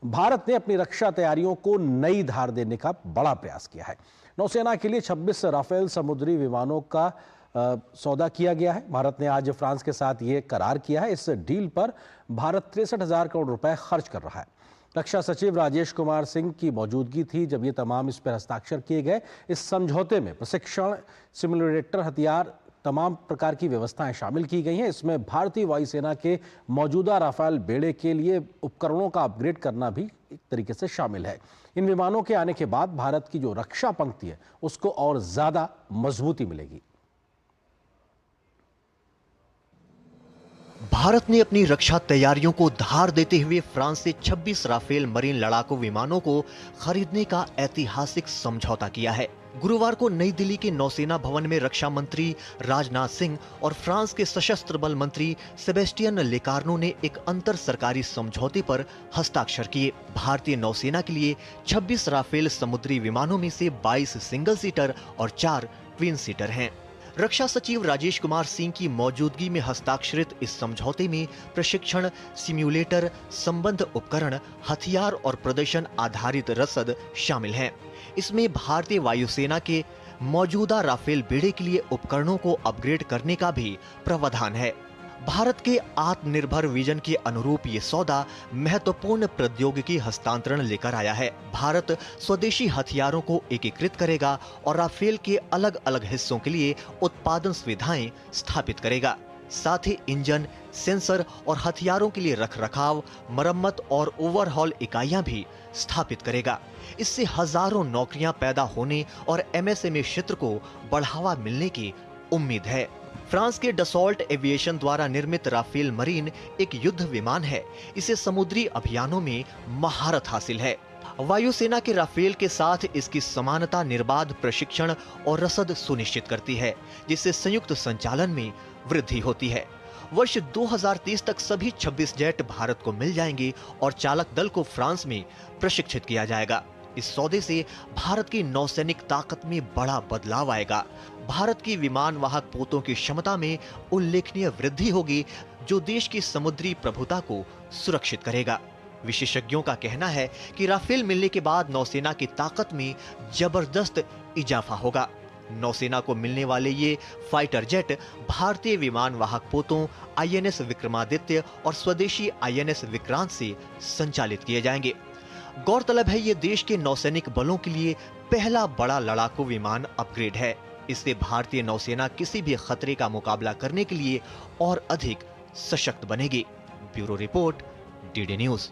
भारत ने अपनी रक्षा तैयारियों को नई धार देने का बड़ा प्रयास किया है। नौसेना के लिए 26 राफेल समुद्री विमानों का सौदा किया गया है। भारत ने आज फ्रांस के साथ ये करार किया है। इस डील पर भारत 63,000 करोड़ रुपए खर्च कर रहा है। रक्षा सचिव राजेश कुमार सिंह की मौजूदगी थी जब ये तमाम इस पर हस्ताक्षर किए गए। इस समझौते में प्रशिक्षण, सिमुलेटर, हथियार, तमाम प्रकार की व्यवस्थाएं शामिल की गई हैं। इसमें भारतीय वायुसेना के मौजूदा राफेल बेड़े के लिए उपकरणों का अपग्रेड करना भी एक तरीके से शामिल है। इन विमानों के आने के बाद भारत की जो रक्षा पंक्ति है उसको और ज्यादा मजबूती मिलेगी। भारत ने अपनी रक्षा तैयारियों को धार देते हुए फ्रांस से 26 राफेल मरीन लड़ाकू विमानों को खरीदने का ऐतिहासिक समझौता किया है। गुरुवार को नई दिल्ली के नौसेना भवन में रक्षा मंत्री राजनाथ सिंह और फ्रांस के सशस्त्र बल मंत्री सेबेस्टियन लेकार्नो ने एक अंतर सरकारी समझौते पर हस्ताक्षर किए। भारतीय नौसेना के लिए 26 राफेल समुद्री विमानों में से 22 सिंगल सीटर और 4 ट्विन सीटर हैं। रक्षा सचिव राजेश कुमार सिंह की मौजूदगी में हस्ताक्षरित इस समझौते में प्रशिक्षण, सिम्युलेटर, संबद्ध उपकरण, हथियार और प्रदर्शन आधारित रसद शामिल हैं। इसमें भारतीय वायुसेना के मौजूदा राफेल बेड़े के लिए उपकरणों को अपग्रेड करने का भी प्रावधान है। भारत के आत्मनिर्भर विजन के अनुरूप ये सौदा महत्वपूर्ण प्रौद्योगिकी हस्तांतरण लेकर आया है। भारत स्वदेशी हथियारों को एकीकृत करेगा और राफेल के अलग अलग हिस्सों के लिए उत्पादन सुविधाएं स्थापित करेगा। साथ ही इंजन, सेंसर और हथियारों के लिए रखरखाव, मरम्मत और ओवरहॉल इकाइयां भी स्थापित करेगा। इससे हजारों नौकरियां पैदा होने और एमएसएमई क्षेत्र को बढ़ावा मिलने की उम्मीद है। फ्रांस के डसॉल्ट एविएशन द्वारा निर्मित राफेल मरीन एक युद्ध विमान है। इसे समुद्री अभियानों में महारत हासिल है। वायुसेना के राफेल के साथ इसकी समानता निर्बाध प्रशिक्षण और रसद सुनिश्चित करती है, जिससे संयुक्त संचालन में वृद्धि होती है। वर्ष 2030 तक सभी 26 जेट भारत को मिल जाएंगे और चालक दल को फ्रांस में प्रशिक्षित किया जाएगा। इस सौदे से भारत की नौसैनिक ताकत में बड़ा बदलाव आएगा। भारत की विमान वाहक पोतों की क्षमता में उल्लेखनीय वृद्धि होगी, जो देश की समुद्री प्रभुता को सुरक्षित करेगा। विशेषज्ञों का कहना है कि राफेल मिलने के बाद नौसेना की ताकत में जबरदस्त इजाफा होगा। नौसेना को मिलने वाले ये फाइटर जेट भारतीय विमान वाहक पोतों आईएनएस विक्रमादित्य और स्वदेशी आईएनएस विक्रांत से संचालित किए जाएंगे। गौरतलब है, ये देश के नौसैनिक बलों के लिए पहला बड़ा लड़ाकू विमान अपग्रेड है। इससे भारतीय नौसेना किसी भी खतरे का मुकाबला करने के लिए और अधिक सशक्त बनेगी। Bureau report, DD news.